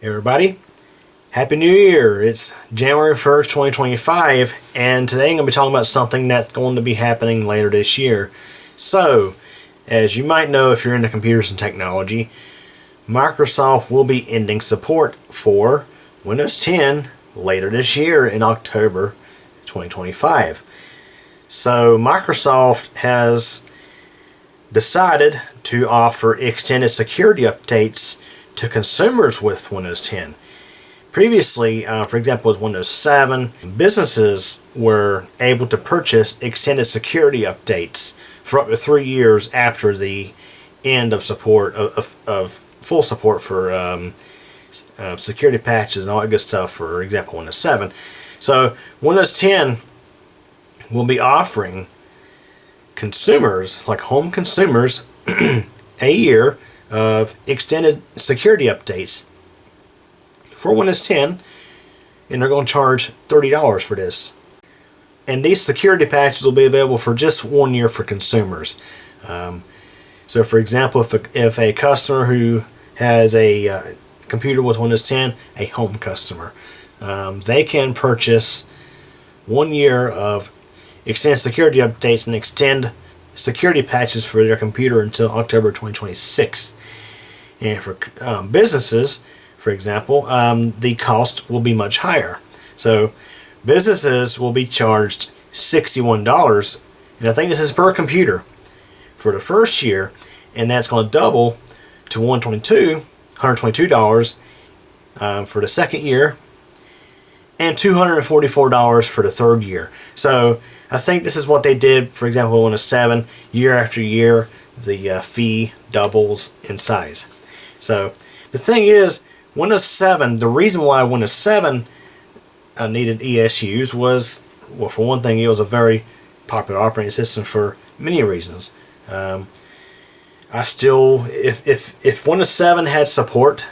Everybody, Happy New Year! It's January 1st, 2025, and today I'm going to be talking about something that's going to be happening later this year. So, as you might know if you're into computers and technology, Microsoft will be ending support for Windows 10 later this year in October 2025. So, Microsoft has decided to offer extended security updates to consumers with Windows 10. Previously, for example, with Windows 7, businesses were able to purchase extended security updates for up to 3 years after the end of support of full support for security patches and all that good stuff. For example, Windows 7. So Windows 10 will be offering consumers, like home consumers, a year of extended security updates for Windows 10, and they're going to charge $30 for this. And these security patches will be available for just 1 year for consumers. So for example, if a customer who has a computer with Windows 10, a home customer, they can purchase 1 year of extended security updates and extend security patches for their computer until October 2026. And for businesses, for example, the cost will be much higher. So businesses will be charged $61, and I think this is per computer, for the first year, and that's going to double to $122 for the second year, and $244 for the third year. So I think this is what they did, for example, Windows 7, year after year, the fee doubles in size. So the thing is, Windows 7, the reason why Windows 7 needed ESUs was, well, for one thing, it was a very popular operating system for many reasons. If Windows 7 had support,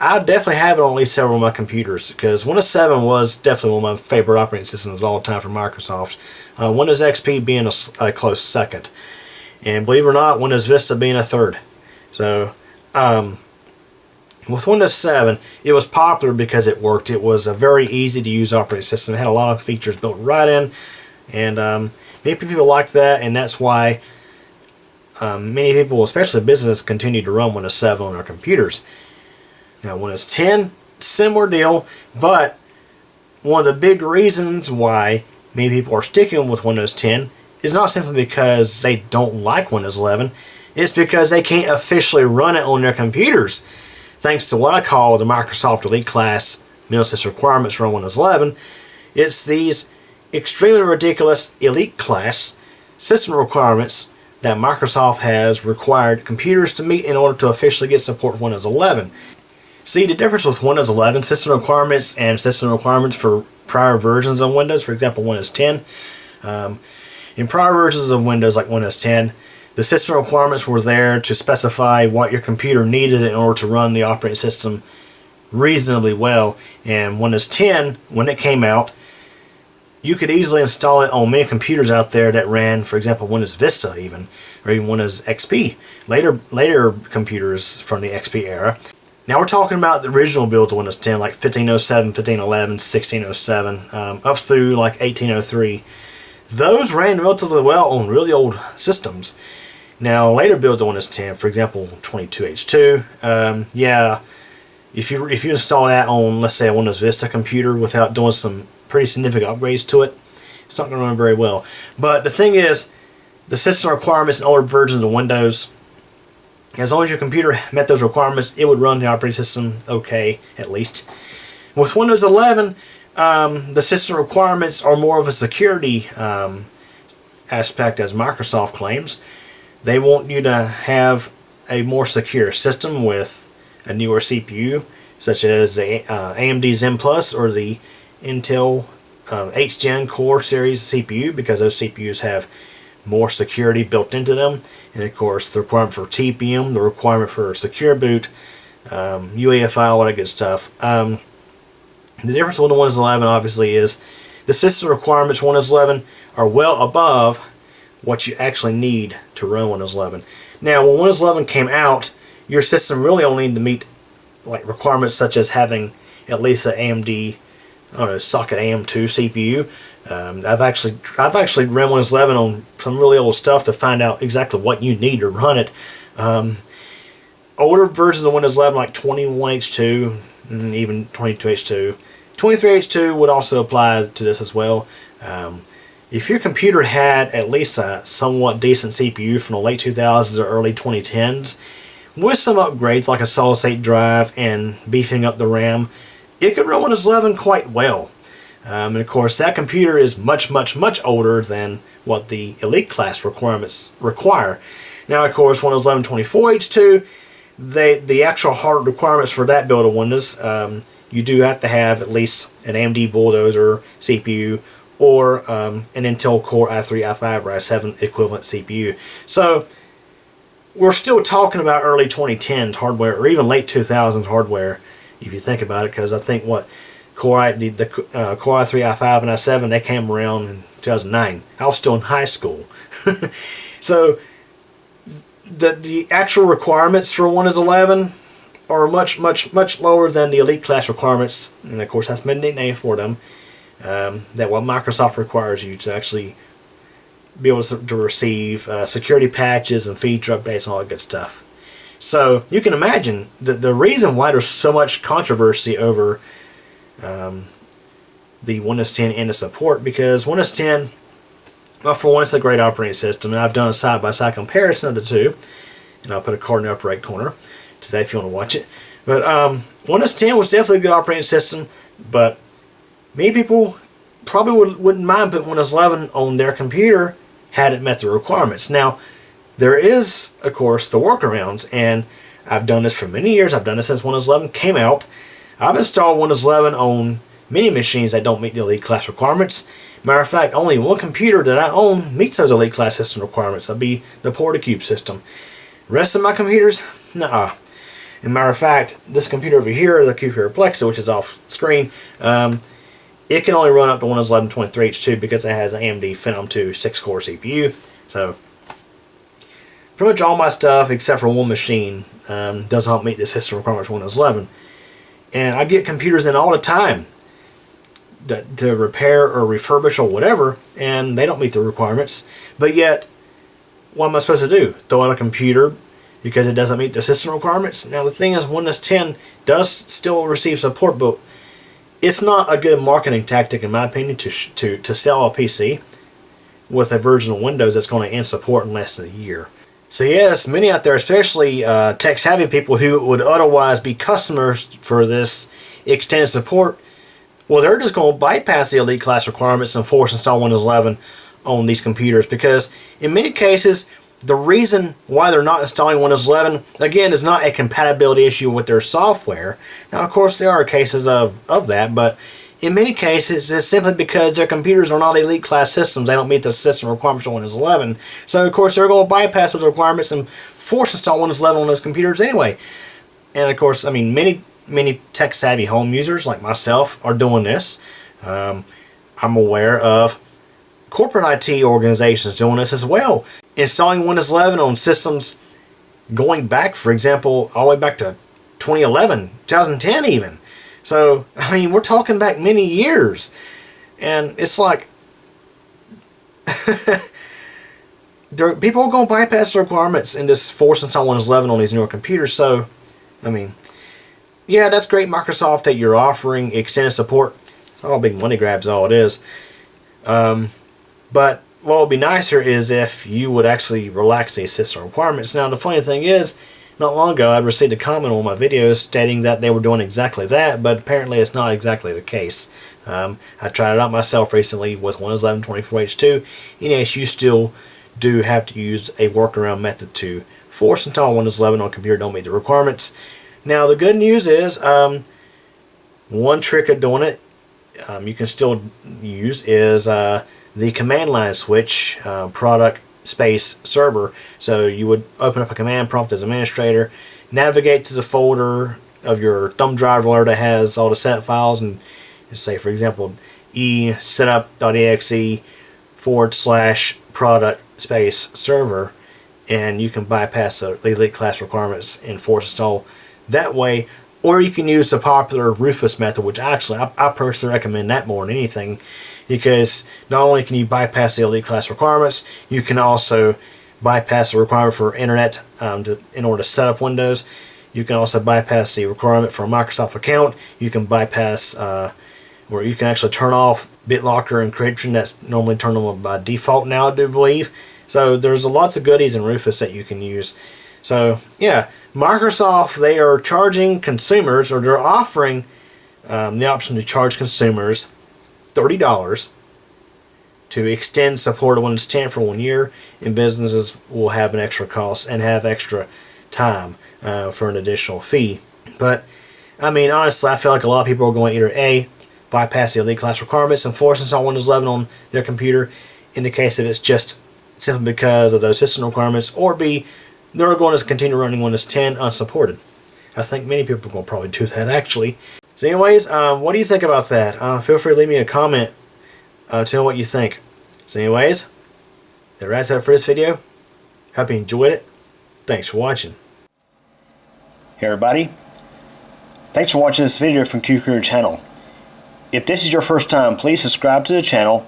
I'd definitely have it on at least several of my computers, because Windows 7 was definitely one of my favorite operating systems of all time for Microsoft. Windows XP being a close second, and believe it or not, Windows Vista being a third. So with Windows 7, it was popular because it worked. It was a very easy to use operating system. It had a lot of features built right in, and many people liked that, and that's why many people, especially business, continue to run Windows 7 on their computers. Now, Windows 10, similar deal, but one of the big reasons why many people are sticking with Windows 10 is not simply because they don't like Windows 11, it's because they can't officially run it on their computers, thanks to what I call the Microsoft Elite Class Minimal System Requirements for Windows 11. It's these extremely ridiculous Elite Class system requirements that Microsoft has required computers to meet in order to officially get support for Windows 11. See, the difference with Windows 11 system requirements and system requirements for prior versions of Windows, for example Windows 10, in prior versions of Windows like Windows 10, the system requirements were there to specify what your computer needed in order to run the operating system reasonably well. And Windows 10, when it came out, you could easily install it on many computers out there that ran, for example, Windows Vista even, or even Windows XP, later computers from the XP era. Now we're talking about the original builds of Windows 10, like 1507, 1511, 1607, up through like 1803. Those ran relatively well on really old systems. Now later builds of Windows 10, for example 22H2, yeah, if you install that on, let's say, a Windows Vista computer without doing some pretty significant upgrades to it, it's not going to run very well. But the thing is, the system requirements in older versions of Windows, as long as your computer met those requirements, it would run the operating system okay, at least. With Windows 11, the system requirements are more of a security aspect, as Microsoft claims. They want you to have a more secure system with a newer CPU, such as the AMD Zen Plus or the Intel H-Gen Core series CPU, because those CPUs have more security built into them. And of course, the requirement for TPM, the requirement for secure boot, UEFI, all that good stuff. The difference with Windows 11 obviously is the system requirements for Windows 11 are well above what you actually need to run Windows 11. Now, when Windows 11 came out, your system really only needed to meet like requirements such as having at least an AMD, I don't know, socket AM2 CPU. I've actually ran Windows 11 on some really old stuff to find out exactly what you need to run it. Older versions of Windows 11 like 21H2 and even 22H2. 23H2 would also apply to this as well. If your computer had at least a somewhat decent CPU from the late 2000s or early 2010s, with some upgrades like a solid state drive and beefing up the RAM, it could run Windows 11 quite well. And of course, that computer is much older than what the Elite class requirements require. Now, of course, Windows 11 24H2, the actual hard requirements for that build of Windows, you do have to have at least an AMD Bulldozer CPU or an Intel Core i3, i5, or i7 equivalent CPU. So we're still talking about early 2010s hardware, or even late 2000s hardware, if you think about it, because I think the Core i3, i5, and i7, they came around in 2009. I was still in high school. So the actual requirements for Windows 11 are much lower than the Elite class requirements, and of course that's been nicknamed for them. That what Microsoft requires you to actually be able to receive security patches and feature updates and all that good stuff. So you can imagine the reason why there's so much controversy over the Windows 10 end of support, because Windows 10, well, for one, it's a great operating system, and I've done a side-by-side comparison of the two, and I'll put a card in the upper right corner today if you want to watch it. But Windows 10 was definitely a good operating system, but many people probably wouldn't mind putting Windows 11 on their computer had it met the requirements. Now, there is, of course, the workarounds, and I've done this for many years. I've done this since Windows 11 came out. I've installed Windows 11 on many machines that don't meet the Elite class requirements. Matter of fact, only one computer that I own meets those Elite class system requirements. That'd be the Porticube system. The rest of my computers, nuh-uh. As a matter of fact, this computer over here, the computer Plexa, which is off screen, it can only run up to Windows 11 23H2 because it has an AMD Phenom 2 6-core CPU. So, pretty much all my stuff, except for one machine, does not meet the system requirements for Windows 11. And I get computers in all the time to repair or refurbish or whatever, and they don't meet the requirements. But yet, what am I supposed to do? Throw out a computer because it doesn't meet the system requirements? Now, the thing is, Windows 10 does still receive support, but it's not a good marketing tactic, in my opinion, to sell a PC with a version of Windows that's going to end support in less than a year. So yes, many out there, especially tech-savvy people who would otherwise be customers for this extended support, well, they're just going to bypass the Elite class requirements and force install Windows 11 on these computers, because in many cases, the reason why they're not installing Windows 11, again, is not a compatibility issue with their software. Now, of course, there are cases of that, but in many cases, it's simply because their computers are not Elite class systems. They don't meet the system requirements of Windows 11. So, of course, they're going to bypass those requirements and force install Windows 11 on those computers anyway. And, of course, I mean, many tech-savvy home users like myself are doing this. I'm aware of corporate IT organizations doing this as well, installing Windows 11 on systems going back, for example, all the way back to 2011, 2010 even. So, I mean, we're talking back many years. And it's like, people are going to bypass the requirements and just force install Windows 11 on these newer computers. So, I mean, yeah, that's great, Microsoft, that you're offering extended support. It's all big money grabs, all it is. But what would be nicer is if you would actually relax these system requirements. Now, the funny thing is, not long ago, I received a comment on my videos stating that they were doing exactly that, but apparently it's not exactly the case. I tried it out myself recently with Windows 11 24H2. And yes, you still do have to use a workaround method to force install Windows 11 on a computer that don't meet the requirements. Now, the good news is, one trick of doing it you can still use is the command line switch, product space server. So you would open up a command prompt as administrator, navigate to the folder of your thumb drive where that has all the set files, and say, for example, setup.exe/product space server, and you can bypass the Elite class requirements and force install that way Or you can use the popular Rufus method, which actually I personally recommend that more than anything, because not only can you bypass the elite class requirements, you can also bypass the requirement for internet in order to set up Windows. You can also bypass the requirement for a Microsoft account. You can bypass where you can actually turn off BitLocker encryption that's normally turned on by default now, I do believe. So there's lots of goodies in Rufus that you can use. So yeah, Microsoft, they are charging consumers, or they're offering the option to charge consumers $30 to extend support of Windows 10 for 1 year, and businesses will have an extra cost and have extra time for an additional fee. But I mean, honestly, I feel like a lot of people are going to either A, bypass the elite class requirements and force install Windows 11 on their computer in the case that it's just simply because of those system requirements, or B, they're going to continue running Windows 10 unsupported. I think many people are going to probably do that, actually. So anyways, what do you think about that? Feel free to leave me a comment to know what you think. So anyways, that wraps it up for this video. Hope you enjoyed it. Thanks for watching. Hey everybody. Thanks for watching this video from Q channel. If this is your first time, please subscribe to the channel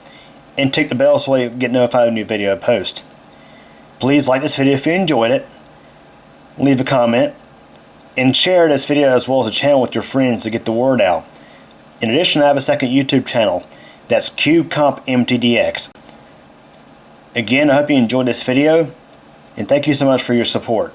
and tick the bell so you get notified of a new video I post. Please like this video if you enjoyed it, leave a comment, and share this video as well as the channel with your friends to get the word out. In addition, I have a second YouTube channel, that's QCompMTDX. Again, I hope you enjoyed this video, and thank you so much for your support.